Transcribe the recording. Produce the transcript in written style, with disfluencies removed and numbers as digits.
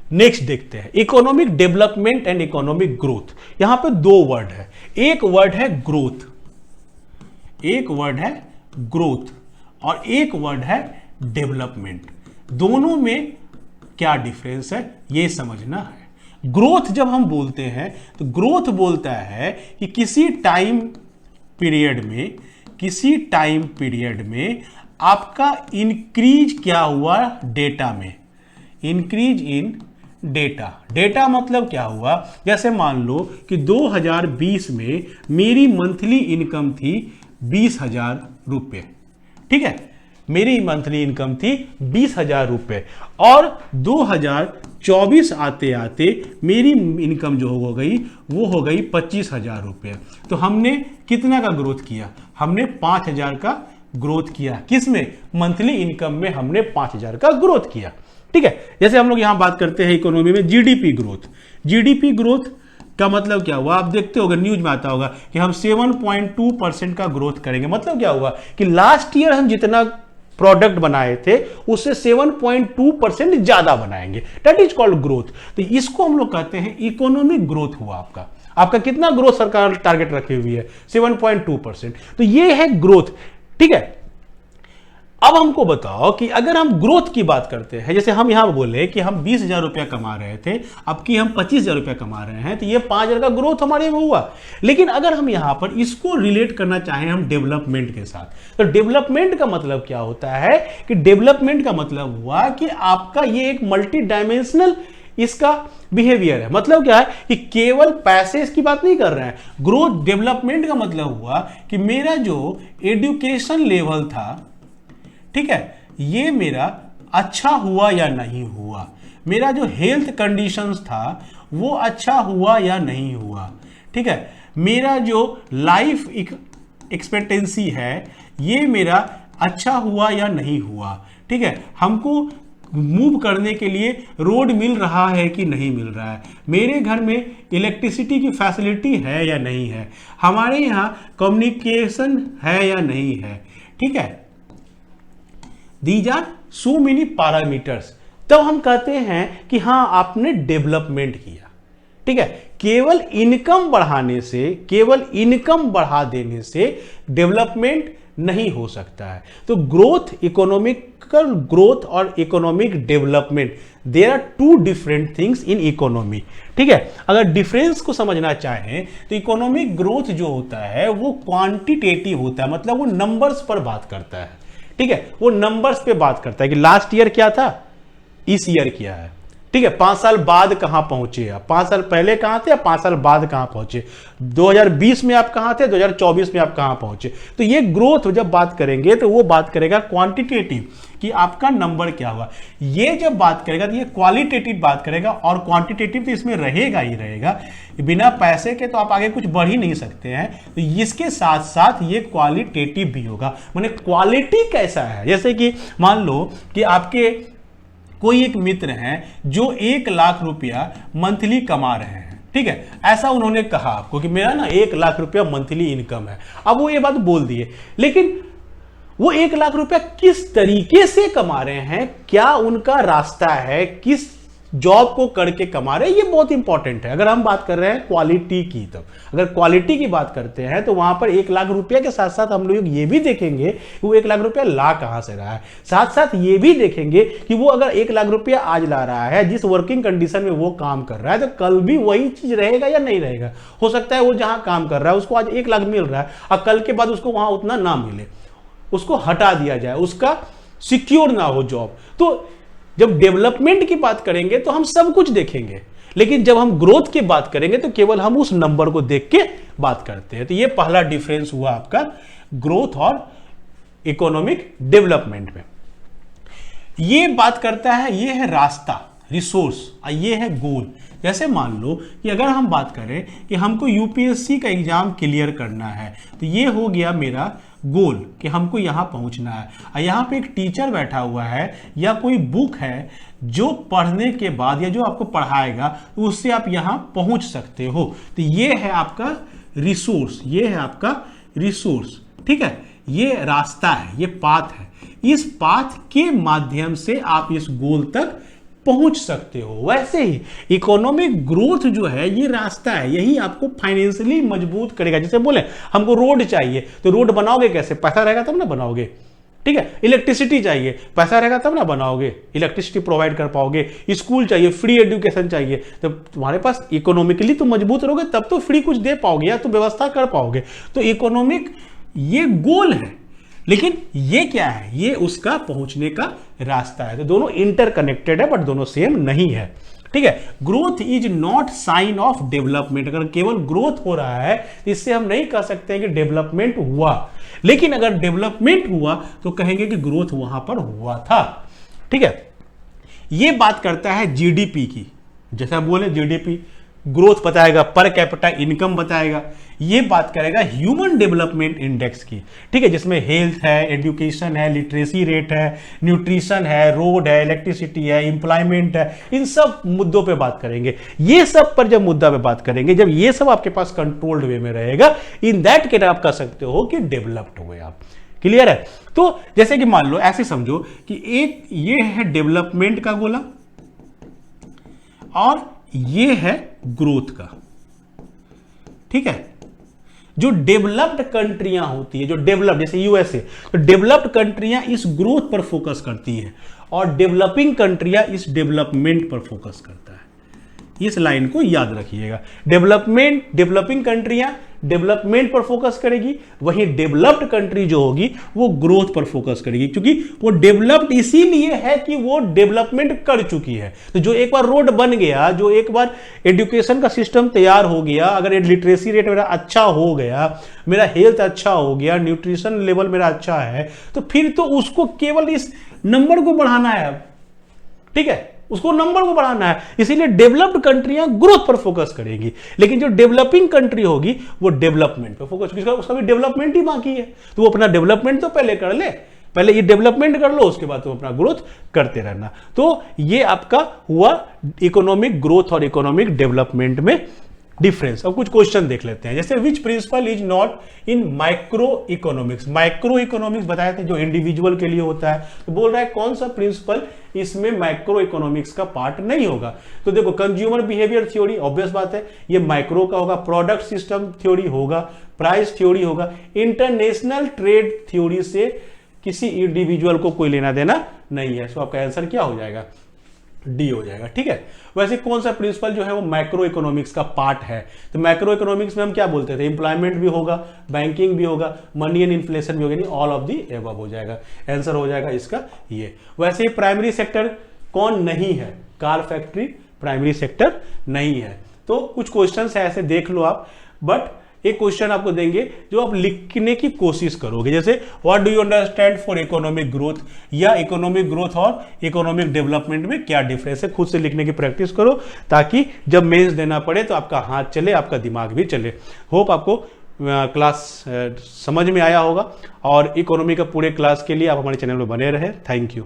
Next देखते हैं economic development and economic growth. यहां पे दो वर्ड है, एक वर्ड है ग्रोथ, एक वर्ड है ग्रोथ और एक वर्ड है डेवलपमेंट। दोनों में क्या डिफरेंस है ये समझना है। ग्रोथ जब हम बोलते हैं तो ग्रोथ बोलता है कि किसी टाइम पीरियड में आपका इंक्रीज क्या हुआ डेटा में, इंक्रीज इन डेटा। डेटा मतलब क्या हुआ, जैसे मान लो कि 2020 में मेरी मंथली इनकम थी 20,000 रुपये, ठीक है, मेरी मंथली इनकम थी 20,000 रुपये और 2024 आते आते मेरी इनकम जो हो गई वो हो गई 25,000 रुपये। तो हमने कितना का ग्रोथ किया, हमने 5,000 का ग्रोथ किया। किसमें, मंथली इनकम में हमने 5,000 का ग्रोथ किया, ठीक है। जैसे हम लोग यहां बात करते हैं इकोनॉमी में जीडीपी ग्रोथ। जीडीपी ग्रोथ का मतलब क्या हुआ, आप देखते होगा न्यूज में आता होगा कि हम 7.2% का ग्रोथ करेंगे। मतलब क्या हुआ कि लास्ट ईयर हम जितना प्रोडक्ट बनाए थे उससे 7.2% ज्यादा बनाएंगे, दैट इज कॉल्ड ग्रोथ। तो इसको हम लोग कहते हैं इकोनॉमिक ग्रोथ हुआ आपका। आपका कितना ग्रोथ सरकार टारगेट रखी हुई है, 7.2%। तो ये है ग्रोथ, ठीक है। अब हमको बताओ कि अगर हम ग्रोथ की बात करते हैं, जैसे हम यहां बोले कि हम 20,000 रुपया कमा रहे थे, अब कि हम 25,000 रुपया कमा रहे हैं, तो ये 5,000 का ग्रोथ हमारे में हुआ। लेकिन अगर हम यहां पर इसको रिलेट करना चाहें हम डेवलपमेंट के साथ, तो डेवलपमेंट का मतलब क्या होता है कि डेवलपमेंट का मतलब हुआ कि आपका ये एक मल्टी डायमेंशनल इसका बिहेवियर है। मतलब क्या है कि केवल पैसे की बात नहीं कर रहे हैं। ग्रोथ डेवलपमेंट का मतलब हुआ कि मेरा जो एजुकेशन लेवल था, ठीक है, ये मेरा अच्छा हुआ या नहीं हुआ, मेरा जो हेल्थ कंडीशंस था वो अच्छा हुआ या नहीं हुआ, ठीक है, मेरा जो लाइफ एक्सपेक्टेंसी है ये मेरा अच्छा हुआ या नहीं हुआ, ठीक है, हमको मूव करने के लिए रोड मिल रहा है कि नहीं मिल रहा है, मेरे घर में इलेक्ट्रिसिटी की फैसिलिटी है या नहीं है, हमारे यहाँ कम्युनिकेशन है या नहीं है, ठीक है। These are so many parameters। तब हम कहते हैं कि हाँ आपने डेवलपमेंट किया, ठीक है। केवल इनकम बढ़ाने से, केवल इनकम बढ़ा देने से डेवलपमेंट नहीं हो सकता है। तो ग्रोथ, इकोनॉमिकल ग्रोथ और economic development, there are two different things in economy, ठीक है। अगर डिफरेंस को समझना चाहें तो इकोनॉमिक ग्रोथ जो होता है वो क्वांटिटेटिव होता है, मतलब वो नंबर्स पर बात करता है, ठीक है, वो नंबर्स पे बात करता है कि लास्ट ईयर क्या था, इस ईयर क्या है, ठीक है, 5 साल बाद कहां पहुंचे आप, 5 साल पहले कहां थे, 5 साल बाद कहां पहुंचे, 2020 में आप कहां थे, 2024 में आप कहां पहुंचे। तो ये ग्रोथ जब बात करेंगे तो वो बात करेगा क्वांटिटेटिव कि आपका नंबर क्या हुआ। ये जब बात करेगा तो ये क्वालिटेटिव बात करेगा, और क्वांटिटेटिव तो इसमें रहेगा ही रहेगा, बिना पैसे के तो आप आगे कुछ बढ़ ही नहीं सकते हैं। तो इसके साथ साथ ये क्वालिटेटिव भी होगा, माने क्वालिटी कैसा है। जैसे कि मान लो कि आपके कोई एक मित्र हैं जो 1 लाख रुपया मंथली कमा रहे हैं, ठीक है, ऐसा उन्होंने कहा आपको कि मेरा ना 1 लाख रुपया मंथली इनकम है। अब वो ये बात बोल दिए, लेकिन वो 1 लाख रुपया किस तरीके से कमा रहे हैं, क्या उनका रास्ता है, किस जॉब को करके कमा रहे हैं, ये बहुत इंपॉर्टेंट है। अगर हम बात कर रहे हैं क्वालिटी की, तो अगर क्वालिटी की बात करते हैं तो वहां पर 1 लाख रुपया के साथ साथ हम लोग ये भी देखेंगे कि वो 1 लाख रुपया ला कहां से रहा है। साथ साथ ये भी देखेंगे कि वो अगर 1 लाख रुपया आज ला रहा है, जिस वर्किंग कंडीशन में वो काम कर रहा है, तो कल भी वही चीज रहेगा या नहीं रहेगा। हो सकता है वो जहां काम कर रहा है उसको आज 1 लाख मिल रहा है और कल के बाद उसको वहां उतना ना मिले, उसको हटा दिया जाए, उसका सिक्योर ना हो जॉब। तो जब डेवलपमेंट की बात करेंगे तो हम सब कुछ देखेंगे, लेकिन जब हम ग्रोथ की बात करेंगे तो केवल हम उस नंबर को देख के बात करते हैं। तो ये पहला डिफरेंस हुआ आपका ग्रोथ और इकोनॉमिक डेवलपमेंट में। ये बात करता है, ये है रास्ता, रिसोर्स, और ये है गोल। जैसे मान लो कि अगर हम बात करें कि हमको यूपीएससी का एग्जाम क्लियर करना है, तो ये हो गया मेरा गोल कि हमको यहाँ पहुँचना है। और यहाँ पे एक टीचर बैठा हुआ है या कोई बुक है जो पढ़ने के बाद या जो आपको पढ़ाएगा तो उससे आप यहाँ पहुँच सकते हो। तो ये है आपका रिसोर्स, ये है आपका रिसोर्स, ठीक है, ये रास्ता है, ये पाथ है। इस पाथ के माध्यम से आप इस गोल तक पहुंच सकते हो। वैसे ही इकोनॉमिक ग्रोथ जो है ये रास्ता है, यही आपको फाइनेंशियली मजबूत करेगा। जैसे बोले हमको रोड चाहिए, तो रोड बनाओगे कैसे? पैसा रहेगा तब ना बनाओगे, ठीक है। इलेक्ट्रिसिटी चाहिए, पैसा रहेगा तब ना बनाओगे, इलेक्ट्रिसिटी प्रोवाइड कर पाओगे। स्कूल चाहिए, फ्री एजुकेशन चाहिए, तो तुम्हारे पास इकोनॉमिकली तो मजबूत रहोगे तब तो फ्री कुछ दे पाओगे या तो व्यवस्था कर पाओगे। तो इकोनॉमिक ये गोल है, लेकिन ये क्या है? ये उसका पहुंचने का रास्ता है। तो दोनों इंटरकनेक्टेड है बट दोनों सेम नहीं है, ठीक है। Growth is not sign of development. अगर केवल ग्रोथ हो रहा है तो इससे हम नहीं कह सकते हैं कि डेवलपमेंट हुआ, लेकिन अगर डेवलपमेंट हुआ तो कहेंगे कि ग्रोथ वहां पर हुआ था, ठीक है। ये बात करता है जीडीपी की, जैसा बोले जीडीपी ग्रोथ बताएगा, पर कैपिटा इनकम बताएगा। ये बात करेगा ह्यूमन डेवलपमेंट इंडेक्स की, ठीक है, जिसमें हेल्थ है, एजुकेशन है, लिटरेसी रेट है, न्यूट्रिशन है, रोड है, इलेक्ट्रिसिटी है, एम्प्लॉयमेंट है। इन सब मुद्दों पे बात करेंगे। ये सब पर जब मुद्दा पे बात करेंगे, जब ये सब आपके पास कंट्रोल्ड वे में रहेगा, इन दैट केस आप कह सकते हो कि डेवलप्ड हुए आप। क्लियर है? तो जैसे कि मान लो ऐसे समझो कि एक ये है डेवलपमेंट का गोला और ये है ग्रोथ का, ठीक है। जो डेवलप्ड कंट्रियां होती है, जो डेवलप्ड, जैसे यूएसए, तो डेवलप्ड कंट्रियां इस ग्रोथ पर फोकस करती हैं और डेवलपिंग कंट्रियां इस डेवलपमेंट पर फोकस करता है। इस लाइन को याद रखिएगा। डेवलपिंग कंट्रियां डेवलपमेंट पर फोकस करेगी, वहीं डेवलप्ड कंट्री जो होगी वो ग्रोथ पर फोकस करेगी, क्योंकि वो डेवलप्ड इसीलिए है कि वो डेवलपमेंट कर चुकी है। तो जो एक बार रोड बन गया, जो एक बार एजुकेशन का सिस्टम तैयार हो गया, अगर लिटरेसी रेट मेरा अच्छा हो गया, मेरा हेल्थ अच्छा हो गया, न्यूट्रिशन लेवल मेरा अच्छा है, तो फिर तो उसको केवल इस नंबर को बढ़ाना है, ठीक है, उसको नंबर को बढ़ाना है। इसीलिए डेवलप्ड कंट्रियां ग्रोथ पर फोकस करेंगी, लेकिन जो डेवलपिंग कंट्री होगी वो डेवलपमेंट पर फोकस, उसका भी डेवलपमेंट ही बाकी है, तो वो अपना डेवलपमेंट तो पहले कर ले, पहले ये डेवलपमेंट कर लो, उसके बाद तुम अपना ग्रोथ करते रहना। तो ये आपका हुआ इकोनॉमिक ग्रोथ और इकोनॉमिक डेवलपमेंट में डिफरेंस। अब कुछ क्वेश्चन देख लेते हैं, जैसे which principle is not in micro economics. Micro economics बताए थे जो इंडिविजुअल के लिए होता है, तो बोल रहा है कौन सा प्रिंसिपल इसमें माइक्रो इकोनॉमिक्स का पार्ट नहीं होगा। तो देखो, कंज्यूमर बिहेवियर थ्योरी ऑब्वियस बात है, ये माइक्रो का होगा। प्रोडक्ट सिस्टम थ्योरी होगा, प्राइस थ्योरी होगा। इंटरनेशनल ट्रेड थ्योरी से किसी इंडिविजुअल को कोई लेना देना नहीं है। सो आपका आंसर क्या हो जाएगा? डी हो जाएगा, ठीक है। वैसे कौन सा प्रिंसिपल जो है वो मैक्रो इकोनॉमिक्स का पार्ट है? तो मैक्रो इकोनॉमिक्स में हम क्या बोलते थे? एम्प्लॉयमेंट भी होगा, बैंकिंग भी होगा, मनी एंड इन्फ्लेशन भी होगा, यानी ऑल ऑफ दी एबव हो जाएगा। आंसर हो जाएगा इसका ये। वैसे प्राइमरी सेक्टर कौन नहीं है? कार फैक्ट्री प्राइमरी सेक्टर नहीं है। तो कुछ क्वेश्चन है ऐसे, देख लो आप। बट एक क्वेश्चन आपको देंगे जो आप लिखने की कोशिश करोगे, जैसे what do you understand for economic growth, या इकोनॉमिक ग्रोथ और इकोनॉमिक डेवलपमेंट में क्या डिफरेंस है। खुद से लिखने की प्रैक्टिस करो ताकि जब मेंस देना पड़े तो आपका हाथ चले, आपका दिमाग भी चले। होप आपको क्लास समझ में आया होगा, और इकोनॉमी का पूरे क्लास के लिए आप हमारे चैनल में बने रहे। Thank you.